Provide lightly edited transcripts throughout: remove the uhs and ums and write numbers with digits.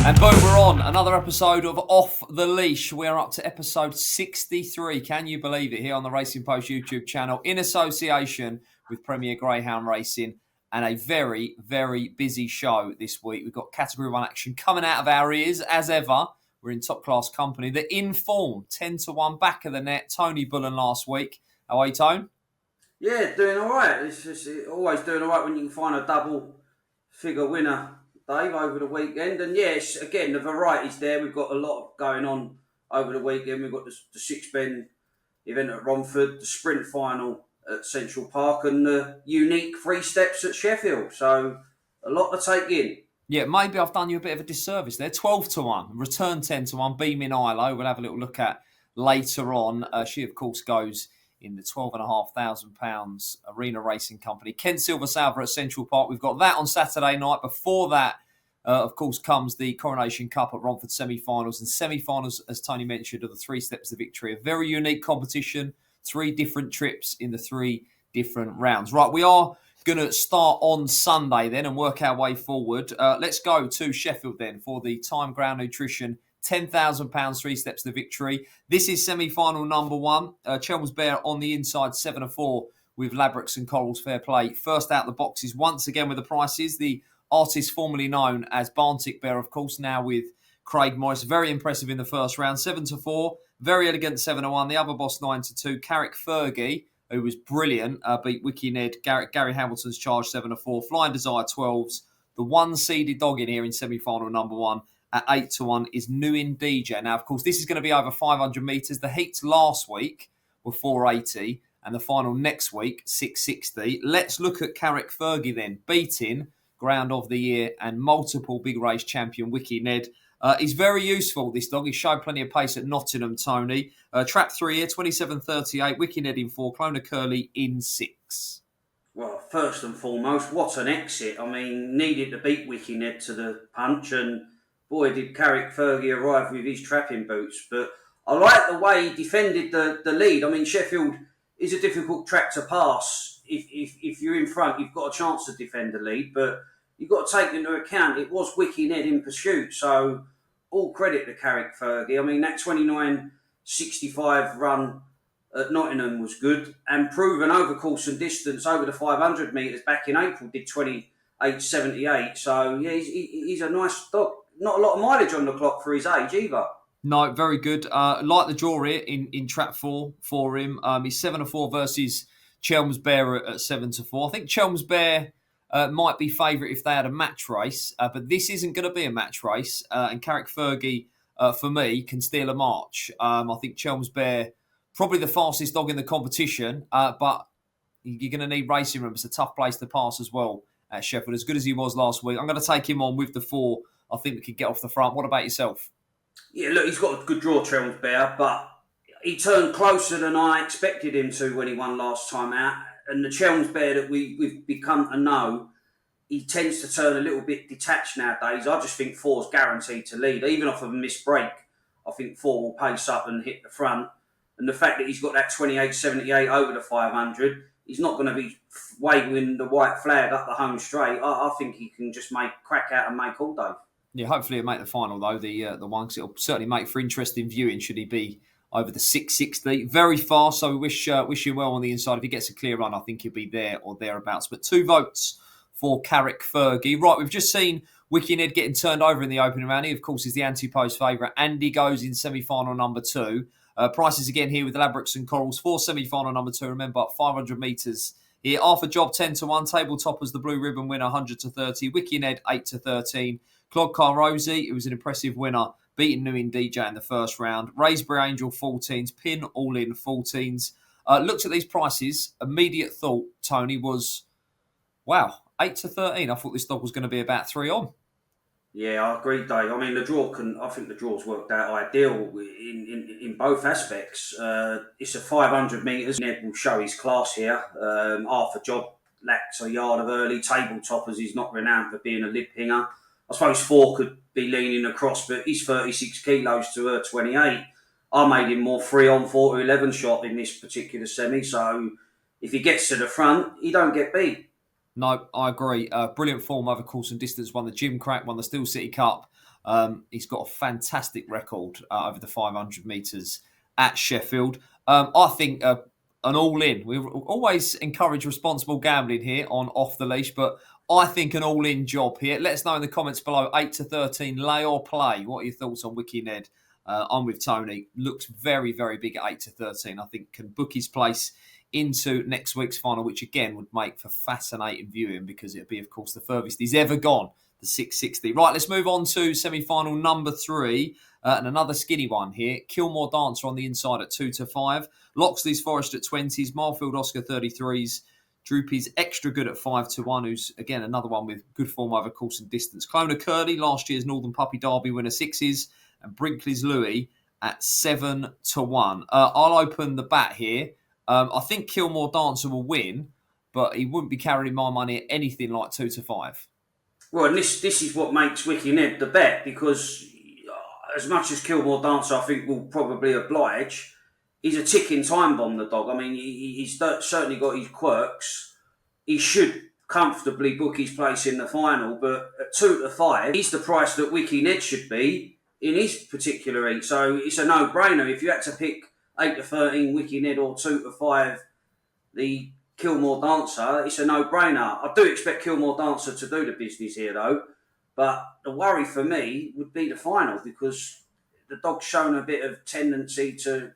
And boom, we're on another episode of Off the Leash. We're up to episode 63. Can you believe it? Here on the Racing Post YouTube channel in association with Premier Greyhound Racing, and a very, very busy show this week. We've got Category 1 action coming out of our ears as ever. We're in top class company. The in-form 10-1 back of the net. Tony Bullen last week. How are you, Tone? Yeah, doing all right. It's just always doing all right when you can find a double figure winner, Dave, over the weekend. And yes, again, the variety's there. We've got a lot going on over the weekend. We've got the Six Ben event at Romford, the sprint final at Central Park, and the unique three steps at Sheffield. So a lot to take in. Yeah, maybe I've done you a bit of a disservice there. 12-1, return 10-1, Beaming Ilo. We'll have a little look at later on. She, of course, goes in the £12,500 Arena Racing Company. Kent Silver Salver at Central Park. We've got that on Saturday night. Before that, of course, comes the Coronation Cup at Romford semi-finals. And semi-finals, as Tony mentioned, are the three steps to victory. A very unique competition. 3 different trips in the 3 different rounds. Right, we are going to start on Sunday then and work our way forward. Let's go to Sheffield then for the Time Ground Nutrition £10,000 3 steps to victory. This is semi-final number 1. Chelmsford Bear on the inside 7-4 with Ladbrokes and Coral's Fair Play. First out the boxes once again with the prices. The artist formerly known as Barntick Bear, of course, now with Craig Morris. Very impressive in the first round. 7-4. Very elegant 7-1. The other boss 9-2. Carrick Fergie, who was brilliant, beat Wiki Ned. Gary Hamilton's charge 7-4. Flying Desire 12s. The one-seeded dog in here in semi-final number 1 at 8-1 is Nuin DJ. Now, of course, this is going to be over 500 metres. The heats last week were 480 and the final next week, 660. Let's look at Carrick Fergie then, beating Ground of the Year and multiple big race champion Wiki Ned. He's very useful, this dog. He showed plenty of pace at Nottingham, Tony. Trap 3 here, 27.38. Wiki Ned in 4, Clona Curly in 6. Well, first and foremost, what an exit. I mean, needed to beat Wiki Ned to the punch, and boy, did Carrick Fergie arrive with his trapping boots. But I like the way he defended the lead. I mean, Sheffield is a difficult track to pass. If you're in front, you've got a chance to defend the lead. But you've got to take into account it was Wiki Ned in pursuit. So all credit to Carrick Fergie. I mean, that 29.65 run at Nottingham was good. And proven over course and distance over the 500 metres back in April did 28.78. So, yeah, he's a nice dog. Not a lot of mileage on the clock for his age either. No, very good. Like the draw here in trap 4 for him. He's 7-4 versus Chelmsford Bear at 7-4. I think Chelmsford Bear might be favourite if they had a match race, but this isn't going to be a match race. And Carrick Fergie, for me, can steal a march. I think Chelmsford Bear, probably the fastest dog in the competition, but you're going to need racing room. It's a tough place to pass as well at Sheffield, as good as he was last week. I'm going to take him on with the 4. I think we could get off the front. What about yourself? Yeah, look, he's got a good draw, Chelmsford Bear, but he turned closer than I expected him to when he won last time out. And the Chelmsford Bear that we've become to know, he tends to turn a little bit detached nowadays. I just think 4's guaranteed to lead. Even off of a missed break, I think 4 will pace up and hit the front. And the fact that he's got that 28.78 over the 500, he's not going to be waving the white flag up the home straight. I think he can just crack out and make all day. Yeah, hopefully he'll make the final though, the one, because it'll certainly make for interesting viewing should he be over the 660. Very fast, so we wish him well on the inside. If he gets a clear run, I think he'll be there or thereabouts. But 2 votes for Carrick Fergie. Right, we've just seen Wiki Ned getting turned over in the opening round. He, of course, is the anti-post favourite. Andy goes in semi-final number 2. Prices again here with the Ladbrokes and Corals for semi-final number 2. Remember, 500 metres here. Arthur Job 10-1. Table toppers, the Blue Ribbon winner 100-30. Wiki Ned 8-13. Clog Car Rosie, who was an impressive winner, beating Nuin DJ in the first round. Raisbury Angel 14s, Pin all in 14s. Looked at these prices. Immediate thought, Tony, was, wow, 8-13. I thought this dog was going to be about 3 on. Yeah, I agree, Dave. I mean, I think the draw's worked out ideal in both aspects. It's a 500 metres. Ned will show his class here. Arthur Job lacks a yard of early. Table toppers, he's not renowned for being a lip hinger. I suppose 4 could be leaning across, but he's 36 kilos to her 28. I made him more 3 on 4 to 11 shot in this particular semi, so if he gets to the front, he don't get beat. No, I agree. Brilliant form over course and distance. Won the Gym Crack, won the Steel City Cup. He's got a fantastic record over the 500 metres at Sheffield. I think an all-in. We always encourage responsible gambling here on Off the Leash, but I think an all-in job here. Let us know in the comments below, 8 to 13, lay or play. What are your thoughts on Wiki Ned? I'm with Tony. Looks very, very big at 8 to 13. I think can book his place into next week's final, which again would make for fascinating viewing because it'd be, of course, the furthest he's ever gone, the 660. Right, let's move on to semi-final number 3 and another skinny one here. Kilmore Dancer on the inside at 2 to 5. Loxley's Forest at 20s. Marfield Oscar 33s. Droopy's Extra Good at 5 to 1, who's, again, another one with good form over course and distance. Clona Curly, last year's Northern Puppy Derby winner, 6s. And Brinkley's Louis at 7 to 1. I'll open the bat here. I think Kilmore Dancer will win, but he wouldn't be carrying my money at anything like 2 to 5. Well, and this is what makes Wiki Ned the bet, because as much as Kilmore Dancer I think will probably oblige, he's a ticking time bomb, the dog. I mean, he's certainly got his quirks. He should comfortably book his place in the final, but at 2 to 5, he's the price that Wiki Ned should be in his particular heat. So it's a no-brainer. If you had to pick 8 to 13, Wiki Ned, or 2 to 5, the Kilmore Dancer, it's a no-brainer. I do expect Kilmore Dancer to do the business here, though. But the worry for me would be the final, because the dog's shown a bit of tendency to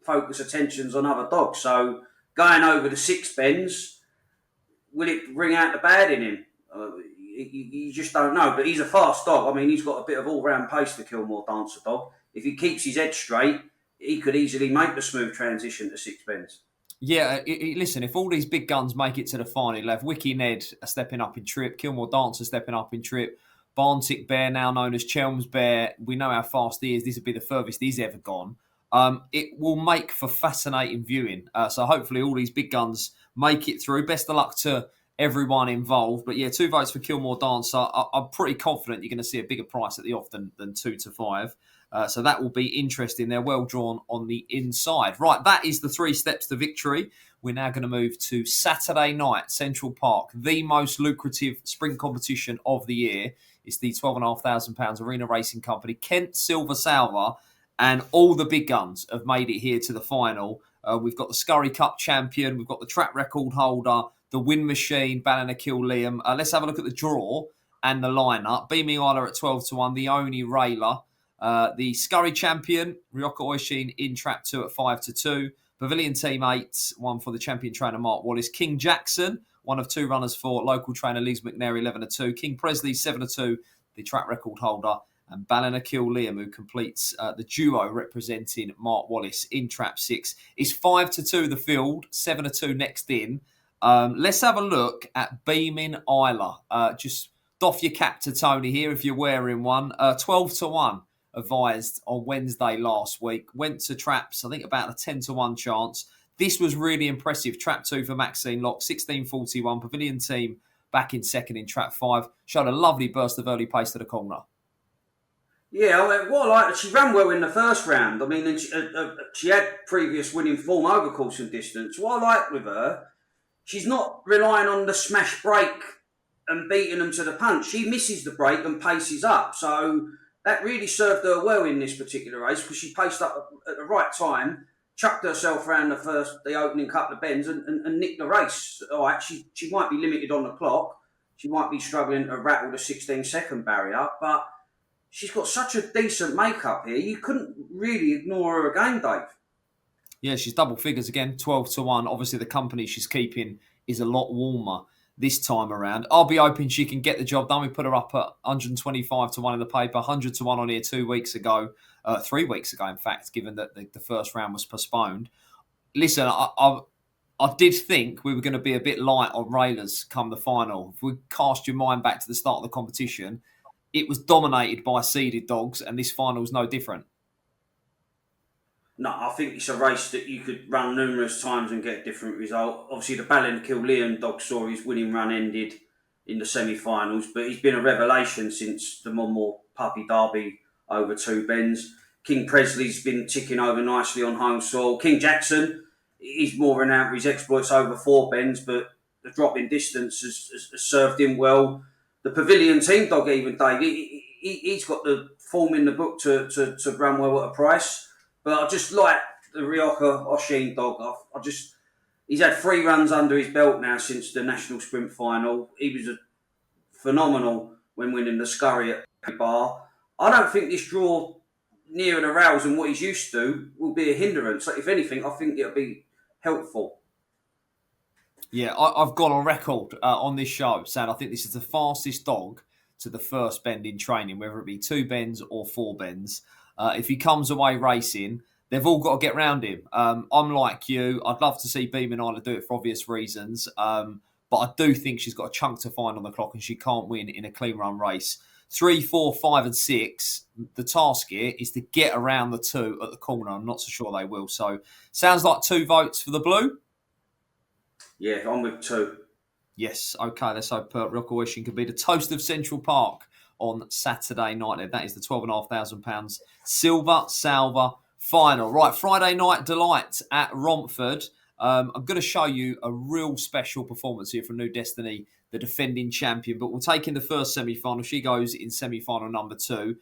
focus attentions on other dogs. So going over the 6 bends, will it bring out the bad in him? You just don't know. But he's a fast dog. I mean, he's got a bit of all-round pace, the Kilmore Dancer dog. If he keeps his head straight, he could easily make the smooth transition to 6 bends. Yeah, listen, if all these big guns make it to the final, you'll have Wiki Ned stepping up in trip, Kilmore Dancer stepping up in trip, Barntick Bear, now known as Chelms Bear. We know how fast he is. This would be the furthest he's ever gone. It will make for fascinating viewing. So hopefully all these big guns make it through. Best of luck to everyone involved. But yeah, 2 votes for Kilmore Dancer. I'm pretty confident you're going to see a bigger price at the off than 2 to 5. So that will be interesting. They're well drawn on the inside. Right, that is the 3 steps to victory. We're now going to move to Saturday night, Central Park, the most lucrative sprint competition of the year. It's the £12,500 Arena Racing Company, Kent Silver Salver, and all the big guns have made it here to the final. We've got the Scurry Cup champion, we've got the track record holder, the win machine, Ballinakil Liam. Let's have a look at the draw and the lineup. Beaming Isla at 12 to 1, the only railer. The Scurry champion, Ryoka Oishin in trap 2 at 5 to 2. Pavilion team 8, one for the champion trainer Mark Wallace. King Jackson, one of 2 runners for local trainer Liz McNary, 11 to 2. King Presley, 7 to 2, the track record holder. And Ballinakil Liam, who completes the duo representing Mark Wallace in trap 6. Is 5 to 2 the field, 7 to 2 next in. Let's have a look at Beaming Isla. Just doff your cap to Tony here if you're wearing one. 12 to 1 advised on Wednesday last week. Went to traps, I think about a 10 to 1 chance. This was really impressive. Trap 2 for Maxine Locke, 16.41. Pavilion team back in second in trap 5. Showed a lovely burst of early pace to the corner. Yeah, what I like, she ran well in the first round. I mean, and she had previous winning form over course and distance. What I like with her, she's not relying on the smash break and beating them to the punch. She misses the break and paces up. So that really served her well in this particular race, because she paced up at the right time, chucked herself around the opening couple of bends and nicked the race. All right, she might be limited on the clock. She might be struggling to rattle the 16-second barrier, but she's got such a decent makeup here. You couldn't really ignore her again, Dave. Yeah, she's double figures again, 12 to 1. Obviously, the company she's keeping is a lot warmer this time around. I'll be hoping she can get the job done. We put her up at 125 to 1 in the paper, 100 to 1 on here 2 weeks ago, 3 weeks ago, in fact, given that the first round was postponed. Listen, I did think we were going to be a bit light on railers come the final. If we cast your mind back to the start of the competition, it was dominated by seeded dogs, and this final is no different. No, I think it's a race that you could run numerous times and get a different result. Obviously, the Ballinakil Liam dog saw his winning run ended in the semi-finals, but he's been a revelation since the Monmore Puppy Derby over 2 bends. King Presley's been ticking over nicely on home soil. King Jackson, he's more renowned for his exploits over 4 bends, but the drop in distance has served him well. The Pavilion team dog, even Dave, he's got the form in the book to run well at a price. But I just like the Rioja Oshin dog. He's had 3 runs under his belt now since the National Sprint Final. He was phenomenal when winning the Scurry at Bar. I don't think this draw nearer the rails than what he's used to will be a hindrance. So if anything, I think it'll be helpful. Yeah, I've gone on record on this show saying I think this is the fastest dog to the first bend in training, whether it be 2 bends or 4 bends. If he comes away racing, they've all got to get round him. I'm like you. I'd love to see Beaming Isla do it for obvious reasons. But I do think she's got a chunk to find on the clock and she can't win in a clean run race. 3, 4, 5 and 6, the task here is to get around the 2 at the corner. I'm not so sure they will. So sounds like 2 votes for the blue. Yeah, I'm with 2. Yes, okay, let's hope Rioja Wishing can be the toast of Central Park on Saturday night. That is the £12,500 Silver Salver Final. Right, Friday night delight at Romford. I'm going to show you a real special performance here from New Destiny, the defending champion. But we'll take in the first semi-final. She goes in semi-final number 2.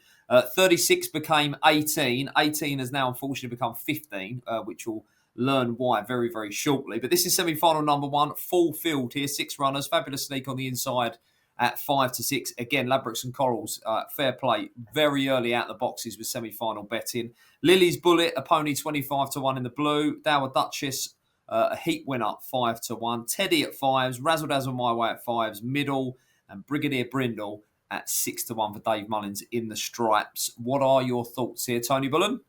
36 became 18. 18 has now unfortunately become 15, which will learn why very, very shortly. But this is semi-final number 1. Full field here. 6 runners. Fabulous Sneak on the inside at 5 to 6. Again, Ladbrokes and Corals, fair play. Very early out the boxes with semi-final betting. Lily's Bullet, a pony 25 to 1 in the blue. Dower Duchess, a heat winner 5 to 1. Teddy at 5s. Razzle Dazzle My Way at 5s. Middle and Brigadier Brindle at 6 to 1 for Dave Mullins in the stripes. What are your thoughts here, Tony Bullen?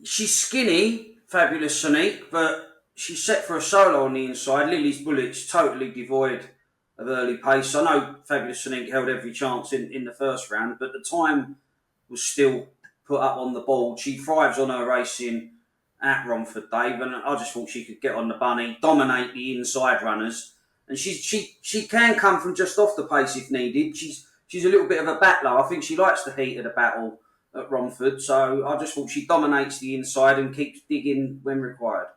She's skinny, Fabulous Sonique, but she's set for a solo on the inside. Lily's Bullet's totally devoid of early pace. I know Fabulous Sonique held every chance in the first round, but the time was still put up on the board. She thrives on her racing at Romford, Dave, and I just thought she could get on the bunny, dominate the inside runners, and she can come from just off the pace if needed. She's a little bit of a battler. I think she likes the heat of the battle at Romford, so I just thought she dominates the inside and keeps digging when required.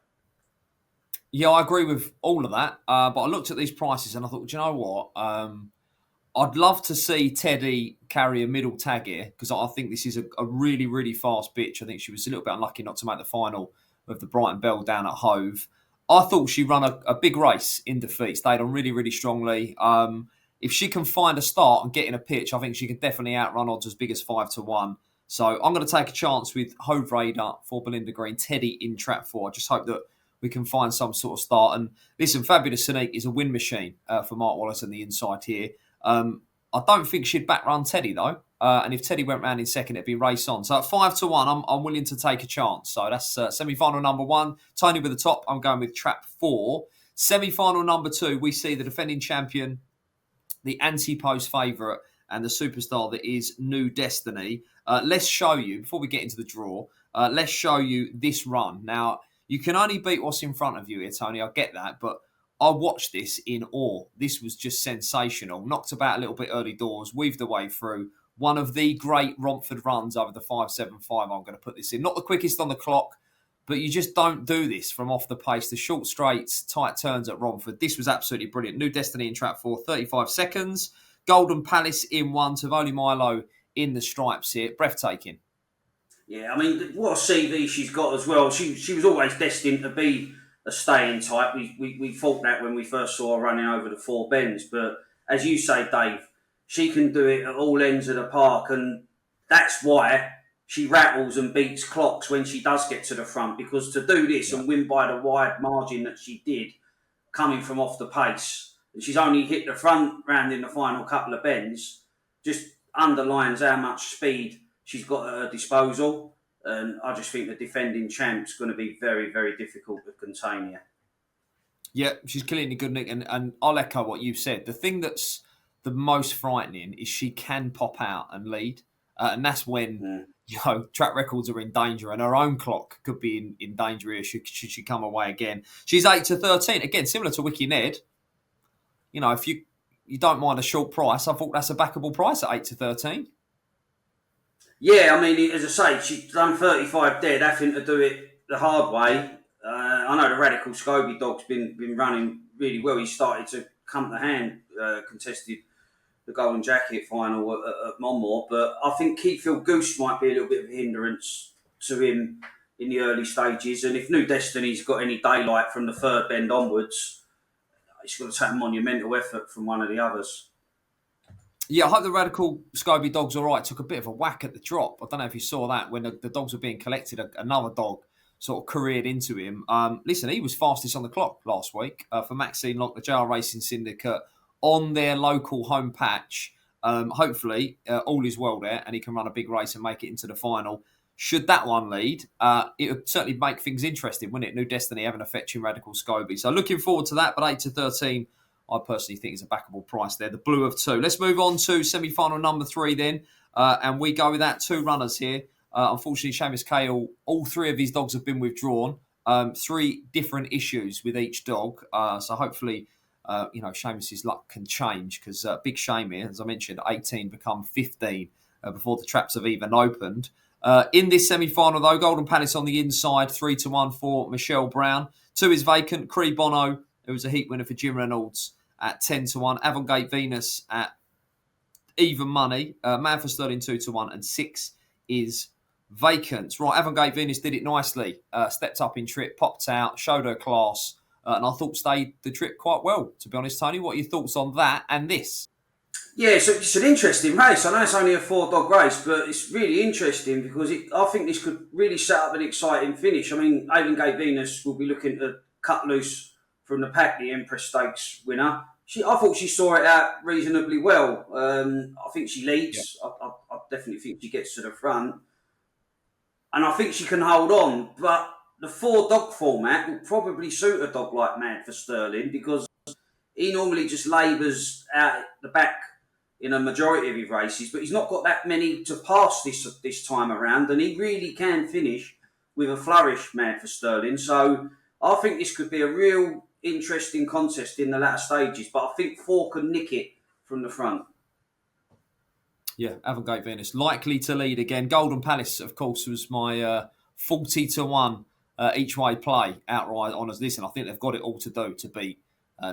Yeah, I agree with all of that, but I looked at these prices and I thought, do you know what? I'd love to see Teddy carry a middle tag here because I think this is a really, really fast bitch. I think she was a little bit unlucky not to make the final of the Brighton Bell down at Hove. I thought she ran a big race in defeat, stayed on really, really strongly. If she can find a start and get in a pitch, I think she can definitely outrun odds as big as 5 to 1. So I'm going to take a chance with Hove Raider for Belinda Green, Teddy in trap 4. I just hope that we can find some sort of start. And listen, Fabulous Sonique is a win machine for Mark Wallace on the inside here. I don't think she'd back run Teddy though. And if Teddy went round in second, it'd be race on. So at 5 to 1, I'm willing to take a chance. So that's semi-final number 1. Tony with the top. I'm going with trap 4. Semi-final number 2, we see the defending champion, the anti-post favourite, and the superstar that is New Destiny. Let's show you, before we get into the draw, let's show you this run. Now, you can only beat what's in front of you here, Tony. I get that, but I watched this in awe. This was just sensational. Knocked about a little bit early doors, weaved the way through. One of the great Romford runs over the 5.75. I'm going to put this in. Not the quickest on the clock, but you just don't do this from off the pace. The short straights, tight turns at Romford. This was absolutely brilliant. New Destiny in trap 4, 35 seconds. Golden Palace in 1. Tivoli Milo in the stripes here. Breathtaking. Yeah, I mean, what a CV she's got as well. She was always destined to be a staying type. We thought that when we first saw her running over the 4 bends. But as you say, Dave, she can do it at all ends of the park. And that's why she rattles and beats clocks when she does get to the front. Because to do this and win by the wide margin that she did, coming from off the pace, and she's only hit the front round in the final couple of bends, just underlines how much speed she's got at her disposal. And I just think the defending champ's going to be very, very difficult to contain here. Yeah, she's killing the good, Nick. And I'll echo what you said. The thing that's the most frightening is she can pop out and lead. And that's when, track records are in danger and her own clock could be in danger here should she come away again. She's 8 to 13. Again, similar to Wiki Ned. If you don't mind a short price, I thought that's a backable price at 8 to 13. Yeah, I mean, as I say, she's done 35 dead, having to do it the hard way. I know the Radical Scobie dog's been running really well. He started to come to hand contested the Golden Jacket final at Monmore. But I think Keithfield Goose might be a little bit of a hindrance to him in the early stages. And if New Destiny's got any daylight from the third bend onwards, it's going to take a monumental effort from one of the others. Yeah, I hope the Radical Scoby dog's all right. Took a bit of a whack at the drop. I don't know if you saw that when the dogs were being collected. Another dog sort of careered into him. Listen, he was fastest on the clock last week for Maxine Lock, the JR Racing Syndicate, on their local home patch. Hopefully, all is well there, and he can run a big race and make it into the final. Should that one lead, it would certainly make things interesting, wouldn't it? New Destiny having a fetching Radical Scoby. So looking forward to that, but 8-13, I personally think is a backable price there. The blue of 2. Let's move on to semi-final number 3 then. And we go with that 2 runners here. Unfortunately, Seamus Cale, all 3 of his dogs have been withdrawn. 3 different issues with each dog. So hopefully, Seamus's luck can change because big shame here. As I mentioned, 18 become 15 before the traps have even opened. In this semi-final, though, Golden Palace on the inside, 3-1 for Michelle Brown. 2 is vacant. Cree Bono, who was a heat winner for Jim Reynolds, at 10-1. Avangate Venus at even money. Man for Sterling 2-1, and 6 is vacant. Right, Avangate Venus did it nicely. Stepped up in trip, popped out, showed her class, and I thought stayed the trip quite well, to be honest, Tony. What are your thoughts on that and this? Yeah, so it's an interesting race. I know it's only a 4-dog race, but it's really interesting because I think this could really set up an exciting finish. I mean, Avangate Venus will be looking to cut loose from the pack, the Empress Stakes winner. I thought she saw it out reasonably well. I think she leads. Yeah. I definitely think she gets to the front. And I think she can hold on. But the 4-dog format will probably suit a dog like Mad for Sterling because he normally just labours out the back in a majority of his races, but he's not got that many to pass this time around, and he really can finish with a flourish, Mad for Sterling. So I think this could be a real interesting contest in the latter stages, but I think 4 can nick it from the front. Yeah, Avangate Venus likely to lead again. Golden Palace, of course, was my 40-1 each way play outright honours this, and I think they've got it all to do to beat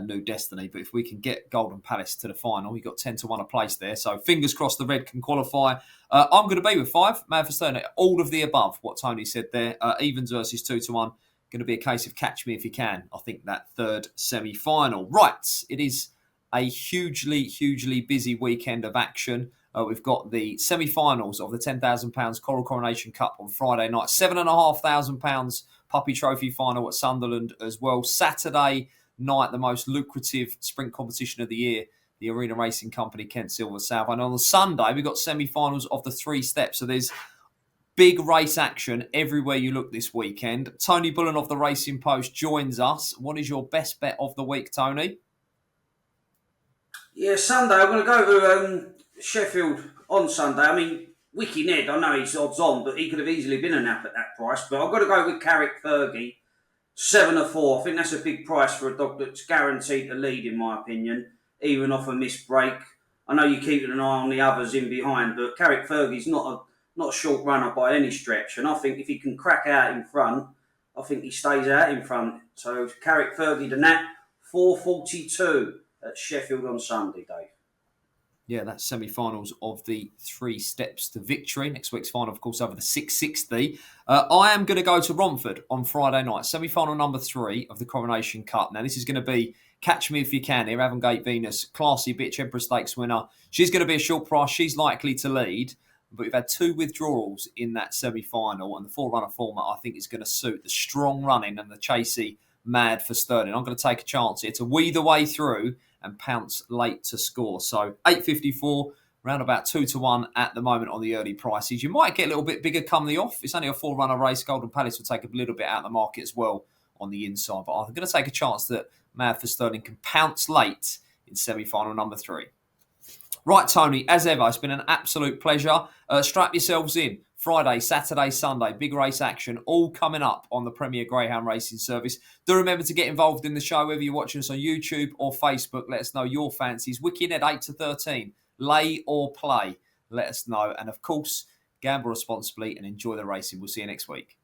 New Destiny. But if we can get Golden Palace to the final, we've got 10-1 a place there. So fingers crossed the red can qualify. I'm going to be with 5, Man for Sterling. All of the above, what Tony said there. Evens versus 2-1. Going to be a case of catch me if you can. I think that third semi-final. Right, it is a hugely, hugely busy weekend of action. We've got the semi-finals of the £10,000 Coral Coronation Cup on Friday night. £7,500 Puppy Trophy final at Sunderland as well. Saturday night, the most lucrative sprint competition of the year, the Arena Racing Company Kent Silver Salver. And on the Sunday, we've got semi-finals of the 3 steps. So there's big race action everywhere you look this weekend. Tony Bullen of the Racing Post joins us. What is your best bet of the week, Tony? Yeah, Sunday. I'm going to go to Sheffield on Sunday. I mean, Wiki Ned, I know he's odds on, but he could have easily been a nap at that price. But I've got to go with Carrick Fergie, 7-4. I think that's a big price for a dog that's guaranteed to lead, in my opinion, even off a missed break. I know you're keeping an eye on the others in behind, but Carrick Fergie's not a short runner by any stretch. And I think if he can crack out in front, I think he stays out in front. So Carrick Fergie to nap, 4:42 at Sheffield on Sunday, Dave. Yeah, that's semi-finals of the 3 steps to victory. Next week's final, of course, over the 660. I am going to go to Romford on Friday night. Semi-final number 3 of the Coronation Cup. Now, this is going to be catch me if you can here. Avangate Venus, classy bitch, Emperor Stakes winner. She's going to be a short price. She's likely to lead. But we've had 2 withdrawals in that semi-final. And the 4-runner format, I think, is going to suit the strong running and the chasey Mad for Sterling. I'm going to take a chance here to weed the way through and pounce late to score. So 8.54, round about 2-1 at the moment on the early prices. You might get a little bit bigger come the off. It's only a 4-runner race. Golden Palace will take a little bit out of the market as well on the inside. But I'm going to take a chance that Mad for Sterling can pounce late in semi-final number 3. Right, Tony, as ever, it's been an absolute pleasure. Strap yourselves in. Friday, Saturday, Sunday, big race action, all coming up on the Premier Greyhound Racing Service. Do remember to get involved in the show, whether you're watching us on YouTube or Facebook. Let us know your fancies. Wicked at 8-13, lay or play. Let us know. And of course, gamble responsibly and enjoy the racing. We'll see you next week.